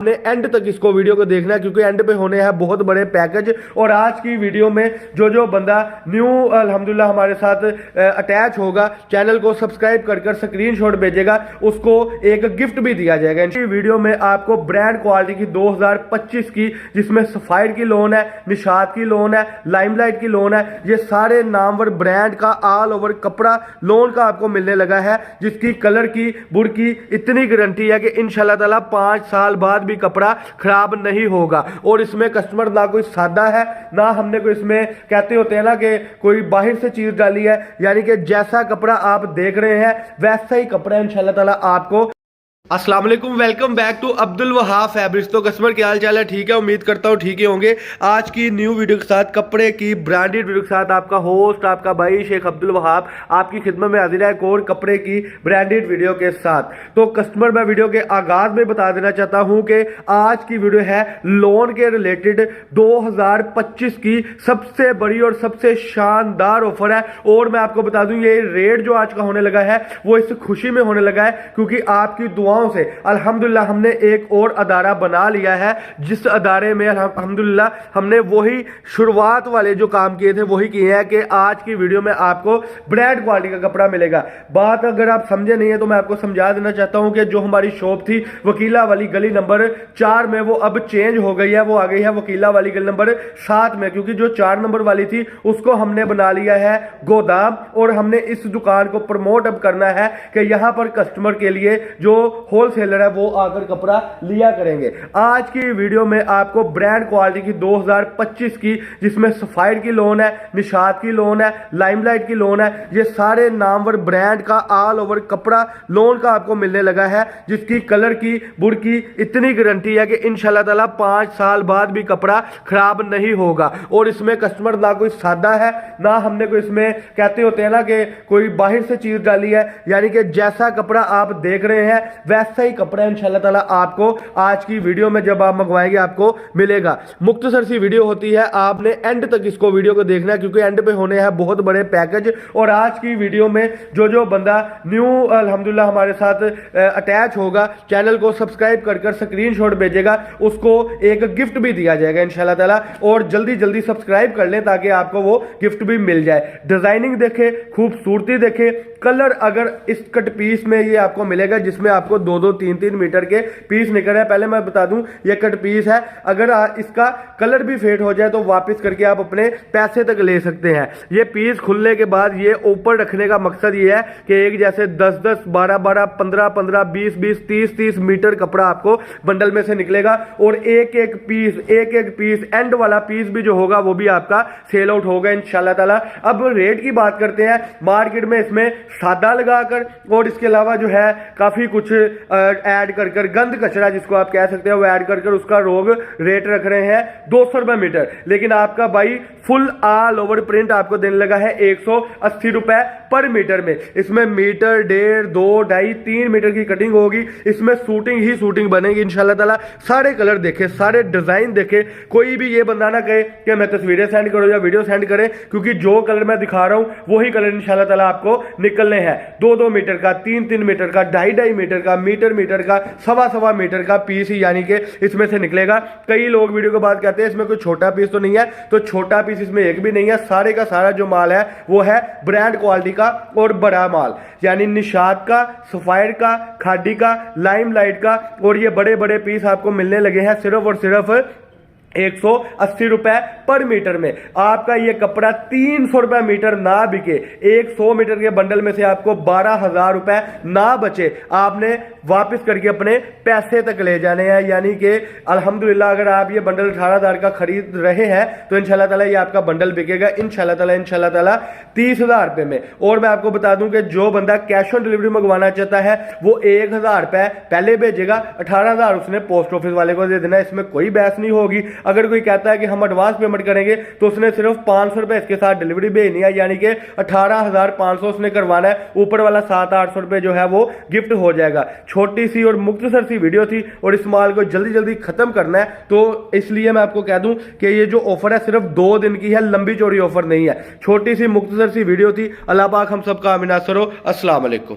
आपने एंड तक इसको वीडियो को देखना है क्योंकि एंड पे होने हैं बहुत बड़े पैकेज। और आज की वीडियो में जो बंदा न्यू अल्हम्दुलिल्लाह हमारे साथ अटैच होगा, चैनल को सब्सक्राइब कर स्क्रीनशॉट भेजेगा, उसको एक गिफ्ट भी दिया जाएगा। इस वीडियो में आपको ब्रांड क्वालिटी की 2025 की, जिसमें सफायर की लोन है, निशात की लोन है, लाइमलाइट की लोन है, ये सारे नामवर ब्रांड का ऑल ओवर कपड़ा लोन का आपको मिलने लगा है, जिसकी कलर की बुर की इतनी गारंटी है कि इंशाल्लाह ताला 5 साल बाद भी कपड़ा खराब नहीं होगा। और इसमें कस्टमर ना कोई सादा है, ना हमने कोई इसमें कहते होते हैं ना कि कोई बाहर से चीज डाली है, यानी कि जैसा कपड़ा आप देख रहे हैं वैसा ही कपड़ा इंशाल्लाह ताला आपको। अस्सलाम वालेकुम, welcome back to Abdul Wahab fabrics. तो कस्टमर क्या हाल चाल है? ठीक है, उम्मीद करता हूँ ठीक ही होंगे। आज की न्यू वीडियो के साथ, कपड़े की ब्रांडेड वीडियो के साथ आपका होस्ट, आपका भाई शेख अब्दुल वहाब आपकी खिदमत में हाजिर है एक और कपड़े की ब्रांडेड वीडियो के साथ। तो कस्टमर, मैं वीडियो के आगाज में बता देना चाहता हूँ कि आज की वीडियो है लोन के रिलेटेड 2025 की सबसे बड़ी और सबसे शानदार ऑफर है। और मैं आपको बता दूं, ये रेट जो आज का होने लगा है वो इस खुशी में होने लगा है क्योंकि आपकी दुआओं से अल्हम्दुलिल्लाह हमने एक और अदारा बना लिया है, जिस अदारे में अल्हम्दुलिल्लाह हमने वही शुरुआत वाले जो काम किए थे वही किए हैं कि आज की वीडियो में आपको ब्रांड क्वालिटी का कपड़ा मिलेगा। बात अगर आप समझे नहीं है तो मैं आपको समझा देना चाहता हूं कि जो हमारी शॉप थी वकीला वाली गली नंबर 4 में, वो अब चेंज हो गई है, वो आ गई है वकीला वाली गली नंबर 7 में, क्योंकि जो 4 नंबर वाली थी उसको हमने बना लिया है गोदाम। और हमने इस दुकान को प्रमोट अब करना है कि यहां पर कस्टमर के लिए जो होलसेलर है वो आकर कपड़ा लिया करेंगे। आज की वीडियो में आपको ब्रांड क्वालिटी की 2025 की, जिसमें सफायर की लोन है, निशात की लोन है, लाइमलाइट की लोन है, ये सारे नामवर ब्रांड का ऑल ओवर कपड़ा लोन का आपको मिलने लगा है, जिसकी कलर की बुर की इतनी गारंटी है कि इंशाल्लाह ताला 5 साल बाद भी कपड़ा खराब नहीं होगा। और इसमें कस्टमर ना कोई सादा है, ना हमने कोई इसमें कहते होते हैं ना कि कोई बाहर से चीज डाली है, यानी कि जैसा कपड़ा आप देख रहे हैं वैसा ही कपड़ा इंशाल्लाह ताला आपको आज की वीडियो में जब आप मंगवाएंगे आपको मिलेगा। मुख्तसर सी वीडियो होती है, आपने एंड तक इसको वीडियो को देखना है क्योंकि एंड पे होने हैं बहुत बड़े पैकेज। और आज की वीडियो में जो बंदा न्यू अल्हम्दुलिल्लाह हमारे साथ अटैच होगा, चैनल को सब्सक्राइब कर स्क्रीनशॉट भेजेगा, उसको एक गिफ्ट भी दिया जाएगा इंशाल्लाह ताला। और जल्दी सब्सक्राइब कर लें ताकि आपको वो गिफ्ट भी मिल जाए। डिजाइनिंग देखे, खूबसूरती देखे, कलर अगर इस कट पीस में ये आपको मिलेगा, जिसमें आपको 2-2, 3-3 मीटर के पीस निकल रहे हैं। पहले मैं बता दूं, ये कट पीस है, अगर इसका कलर भी फेड हो जाए तो वापस करके आप अपने पैसे तक ले सकते हैं। ये पीस खुलने के बाद ये ऊपर रखने का मकसद ये है कि एक जैसे 10-10, 12-12, 15-15, 20-20, 30-30 मीटर कपड़ा आपको बंडल में से निकलेगा। और एक एक पीस एंड वाला पीस भी जो होगा वो भी आपका सेल आउट होगा इंशाल्लाह ताला। अब रेट की बात करते हैं। मार्केट में इसमें सादा लगाकर और इसके अलावा जो है काफी कुछ ऐड कर गंद कचरा जिसको आप कह सकते हैं वो ऐड कर उसका रोग रेट रख रहे हैं 200 रुपए मीटर। लेकिन आपका भाई फुल ऑल ओवर प्रिंट आपको देने लगा है 180 रुपए पर मीटर में। इसमें मीटर, 1.5, 2, 2.5, 3 मीटर की कटिंग होगी। इसमें शूटिंग ही शूटिंग बनेगी इंशाल्लाह ताला। सारे कलर देखे, सारे डिजाइन देखे, कोई भी ये बंदा ना कहे कि मैं तस्वीरें सेंड करो या वीडियो सेंड करे, क्योंकि जो कलर मैं दिखा रहा हूं वही कलर इंशाल्लाह ताला आपको निकलने हैं। 2-2 मीटर का, 3-3 मीटर का, 2.5 मीटर का, मीटर का, 1.25 मीटर का पीस ही यानी कि इसमें से निकलेगा। कई लोग वीडियो के बाद कहते हैं इसमें कोई छोटा पीस तो नहीं है, तो छोटा पीस इसमें एक भी नहीं है। सारे का सारा जो माल है वो है ब्रांड क्वालिटी का और बड़ा माल, यानी निशात का, सफायर का, खादी का, लाइमलाइट का। और ये बड़े बड़े पीस आपको मिलने लगे हैं सिर्फ और सिर्फ 180 रुपए पर मीटर में। आपका ये कपड़ा 300 रुपए मीटर ना बिके, 100 मीटर के बंडल में से आपको 12,000 रुपए ना बचे, आपने वापस करके अपने पैसे तक ले जाने हैं। यानी कि अल्हम्दुलिल्लाह अगर आप ये बंडल 18,000 का खरीद रहे हैं तो इंशाल्लाह ताला ये आपका बंडल बिकेगा इंशाल्लाह ताला 30,000 रुपए में। और मैं आपको बता दूं कि जो बंदा कैश ऑन डिलीवरी मंगवाना चाहता है वो 1,000 रुपए पहले भेजेगा, 18,000 उसने पोस्ट ऑफिस वाले को दे देना, इसमें कोई बहस नहीं होगी। अगर कोई कहता है कि हम एडवांस पेमेंट करेंगे तो उसने सिर्फ 500 रुपए इसके साथ डिलीवरी भेजनी है, यानी कि 18,500 उसने करवाना है। ऊपर वाला 700-800 रुपए जो है वो गिफ्ट हो जाएगा। छोटी सी और मुख्तसर सी वीडियो थी और इस माल को जल्दी खत्म करना है, तो इसलिए मैं आपको कह दूं कि ये जो ऑफर है सिर्फ 2 दिन की है, लंबी चौड़ी ऑफर नहीं है। छोटी सी मुख्तसर सी वीडियो थी। अल्लाह पाक हम सबका आमीन नासर हो। अस्सलाम वालेकुम।